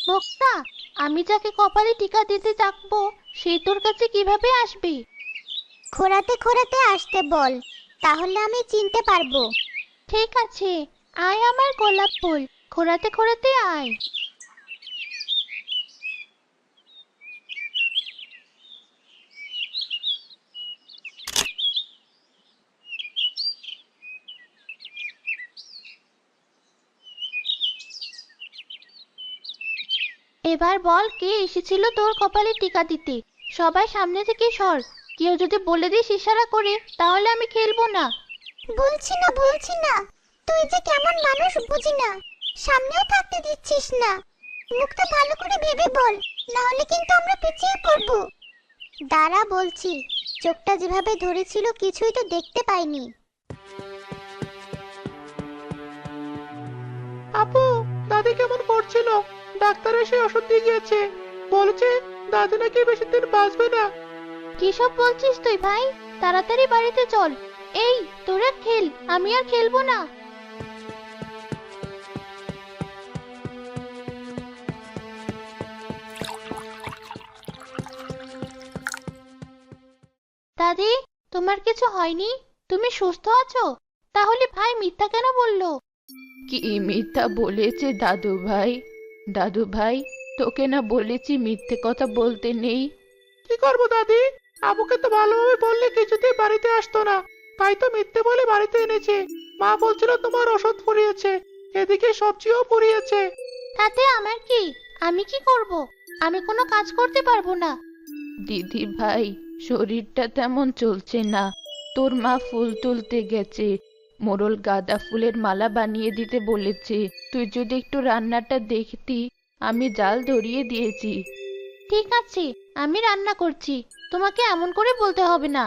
মুক্তা, আমি যাকে কপালে টিকা দিতে থাকবো সে তোর কাছে কিভাবে আসবে? খোঁড়াতে খোঁড়াতে আসতে বল, তাহলে আমি চিনতে পারবো। ঠিক আছে, আয় আমার গোলাপ ফুল, খোঁড়াতে খোঁড়াতে আয়। এবার বল, কে এসেছিল তোর কপালে টিকা দিতে? সবাই সামনে থেকে সর। কেউ যদি বলে দিস ইশারা করে, তাহলে আমি খেলবো না। বলছি না, তুই যে কেমন মানুষ বুঝি না, সামনেও থাকতে দিচ্ছিস না। মুখটা ভালো করে ভেবে বল, না হলে কিন্তু আমরা পিছিয়ে পড়বো। দাঁড়া বলছি, চোখটা যেভাবে ধরেছিল কিছুই তো দেখতে পাইনি। আপু, দাদি কেমন করছিল? ডাক্তার এসে ওষুধ দিয়ে গিয়েছে, বলেছে দাদি নাকি বেশি দিন বাঁচবে না। কি সব বলছিস তুই ভাই? তাড়াতাড়ি বাড়িতে চল। এই, তোরা খেল, আমি আর খেলবো না। দাদি, তোমার কিছু হয়নি? তুমি সুস্থ আছো? তাহলে ভাই মিথ্যা কেন বললো? কি মিথ্যা বলেছে দাদু ভাই? দাদু ভাই, তোকে না বলেছি মিথ্যে কথা বলতে নেই? কি করবো দাদি, আবুকে তো ভালোভাবে বললে কিছুতেই বাড়িতে আসতো না, তাই তো মিথ্যে বলে বাড়িতে এনেছে। মা বলছিল তোমার ওষুধ ফুরিয়েছে, এদিকে সবজিও ফুরিয়েছে। তাতে আমার কি? আমি কি করব? আমি কোনো কাজ করতে পারবো না। দিদি ভাই, শরীরটা তেমন চলছে না। তোর মা ফুল তুলতে গেছে, মোড়ল গাঁদা ফুলের মালা বানিয়ে দিতে বলেছে। তুই যদি একটু রান্নাটা দেখতি, আমি জাল ধরিয়ে দিয়েছি। ঠিক আছে, আমি রান্না করছি, তোমাকে এমন করে বলতে হবে না।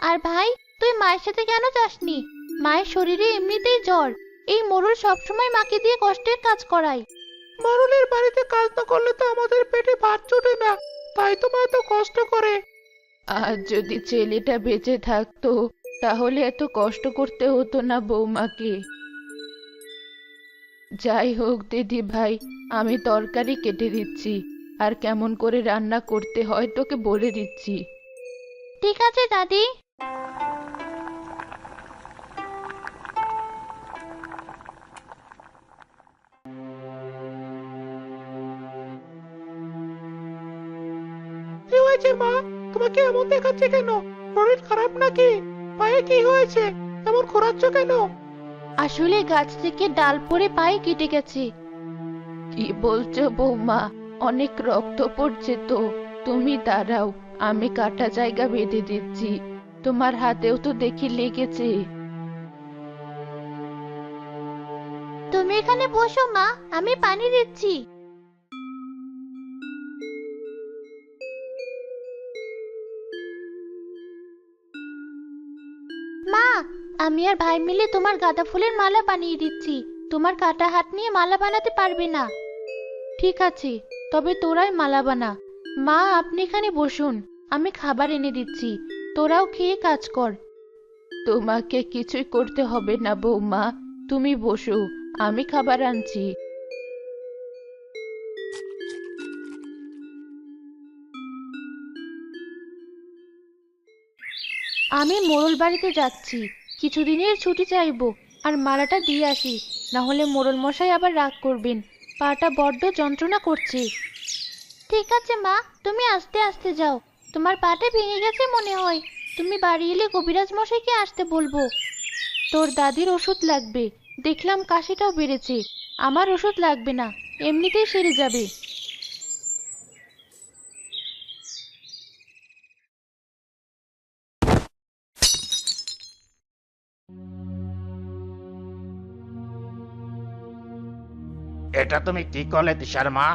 আর ভাই, তুই মায়ের সাথে কেন যাসনি? মায়ের শরীরে এমনিতেই জ্বর। এই মোড়ল সবসময় মাকে দিয়ে কষ্টের কাজ করায়। মরুলের বাড়িতে কাজ না করলে তো আমাদের পেটে ভাত জোটে না, তাই তো মা এত কষ্ট করে। আর যদি ছেলেটা বেঁচে থাকতো, তাহলে এত কষ্ট করতে হতো না বৌমাকে। যাই হোক দিদি ভাই, আমি তরকারি কেটে দিচ্ছি, আর কেমন করে রান্না করতে হয় তোকে বলে দিচ্ছি। ঠিক আছে দাদি। কি হয়েছে মা, তোমাকে এমন দেখাচ্ছে কেন? শরীর খারাপ নাকি? পায়ে কি হয়েছে, এমন খোঁড়াচ্ছ কেন? আসলে গাছ থেকে ডাল পড়ে পায়ে কেটে গেছে। কি বলছো বৌমা? অনেক রক্ত পড়ছে তো। তুমি দাঁড়াও, আমি কাটা জায়গা বেঁধে দিচ্ছি। তোমার হাতেও তো দেখি লেগেছে। তুমি এখানে বসো মা, আমি পানি দিচ্ছি। মা, আমি আর ভাই মিলে তোমার গাঁদা ফুলের মালা বানিয়ে দিচ্ছি। তোমার কাটা হাত নিয়ে মালা বানাতে পারবে না। ঠিক আছে, তবে তোরাই মালা বানা। মা, আপনি এখানে বসুন, আমি খাবার এনে দিচ্ছি। তোরাও খেয়ে কাজ কর। তোমাকে কিছুই করতে হবে না বৌমা, তুমি বসো, আমি খাবার আনছি। আমি মোড়ল বাড়িতে যাচ্ছি, কিছুদিনের ছুটি চাইবো, আর মালাটা দিয়ে আসি। না হলে মোড়ল মশাই আবার রাগ করবেন। পাটা বড্ড যন্ত্রণা করছে। ঠিক আছে মা, তুমি আস্তে আস্তে যাও। তোমার পাটা ভেঙে গেছে মনে হয়। তুমি বাড়ি এলে কবিরাজ মশাইকে আসতে বলবো। তোর দাদির ওষুধ লাগবে, দেখলাম কাশিটাও বেড়েছে। আমার ওষুধ লাগবে না, এমনিতেই সেরে যাবে। এটা তুমি কি করলে দিশার মা?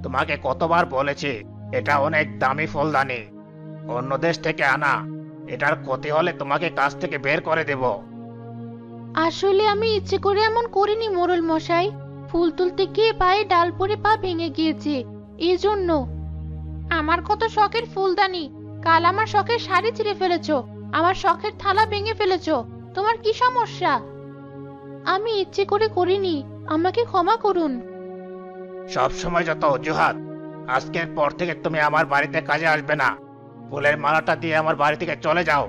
তোমাকে কতবার বলেছি এটা অনেক দামি ফুলদানি, অন্য দেশ থেকে আনা। এটার ক্ষতি হলে তোমাকে কাজ থেকে বের করে দেব। আসলে আমি ইচ্ছে করে এমন করিনি মোড়ল মশাই। ফুল তুলতে গিয়ে পায়ে ডাল পড়ে পা ভেঙে গিয়েছে, এই জন্য। আমার কত শখের ফুলদানি, কাল আমার শখের শাড়ি ছিঁড়ে ফেলেছো, আমার শখের থালা ভেঙে ফেলেছো। তোমার কি সমস্যা? আমি ইচ্ছে করে করিনি, আমাকে ক্ষমা করুন। সব সময় যত অজুহাত। আজকের পর থেকে তুমি আমার বাড়িতে কাজে আসবে না। ফুলের মালাটা দিয়ে আমার বাড়ি থেকে চলে যাও।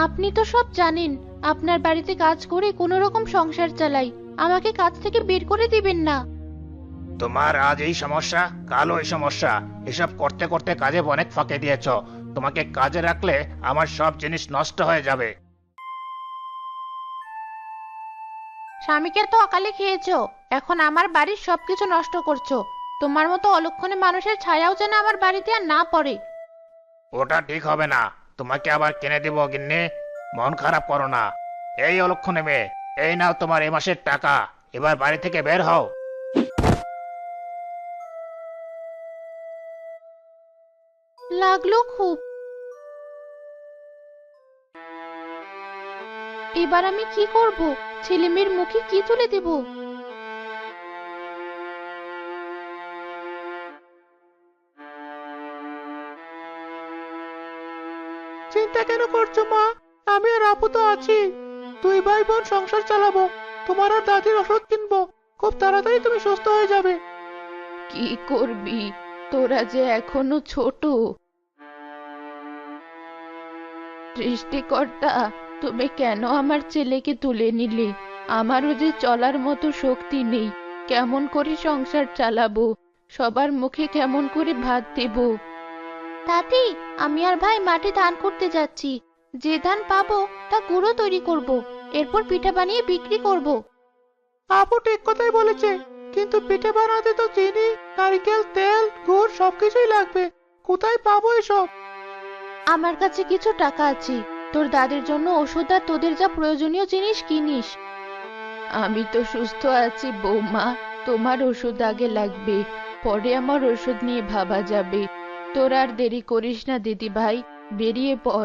আপনি তো সব জানেন, আপনার বাড়িতে কাজ করে কোনো রকম সংসার চালাই। আমাকে কাজ থেকে বের করে দিবেন না। তোমার আজ এই সমস্যা, কালও এই সমস্যা। এসব করতে করতে কাজে অনেক ফাঁকে দিয়েছ। তোমাকে কাজে রাখলে আমার সব জিনিস নষ্ট হয়ে যাবে। স্বামীকে তো অকালে খেয়েছো, এখন আমার বাড়ির সবকিছু নষ্ট করছো। তোমার মতো অলক্ষণে মানুষের ছায়াও যেন আমার বাড়িতে আর না পড়ে। ওটা ঠিক হবে না। তোমাকে আবার কিনে দিব গিন্নি। মন খারাপ করো না। এই অলক্ষণে মেয়ে, এই নাও তোমার এ মাসের টাকা। এবার বাড়ি থেকে বের হও। লাগলো খুব। এবার আমি কি করব? ছেলে মেয়ের মুখে কি তুলে দেব? চিন্তা কেন করছো মা? আমি আর আপু তো আছি। দুই ভাই বোন সংসার চালাবো। তোমার আর দাদির ওষুধ কিনবো। খুব তাড়াতাড়ি তুমি সুস্থ হয়ে যাবে। কি করবি? তোরা যে এখনো ছোট। সৃষ্টিকর্তা, তুমি কেন আমার ছেলেকে তুলে নিলে? আমারও যে চলার মতো শক্তি নেই। কেমন করে সংসার চালাবো? সবার মুখে কেমন করে ভাত দেব? দাদি, আমি আর ভাই মাঠে ধান করতে যাচ্ছি। যে ধান পাবো তা গুঁড়ো তৈরি করব, এরপর পিঠা বানিয়ে বিক্রি করব। আপু ঠিক কথাই বলেছে, কিন্তু পিঠে বানাতে তো চিনি, নারকেল তেল, গুড় সবকিছুই লাগবে। কোথায় পাবো এসব? আমার কাছে কিছু টাকা আছে। তোর দাদির জন্য ওষুধ আর তোদের যা প্রয়োজনীয় জিনিস কিনিস। আমি তো সুস্থ আছি বৌমা। তোমার ওষুধ আগে লাগবে, পরে আমার ওষুধ নিয়ে ভাবা যাবে। তোর আর দেরি করিস না দিদি ভাই, বেরিয়ে পড়।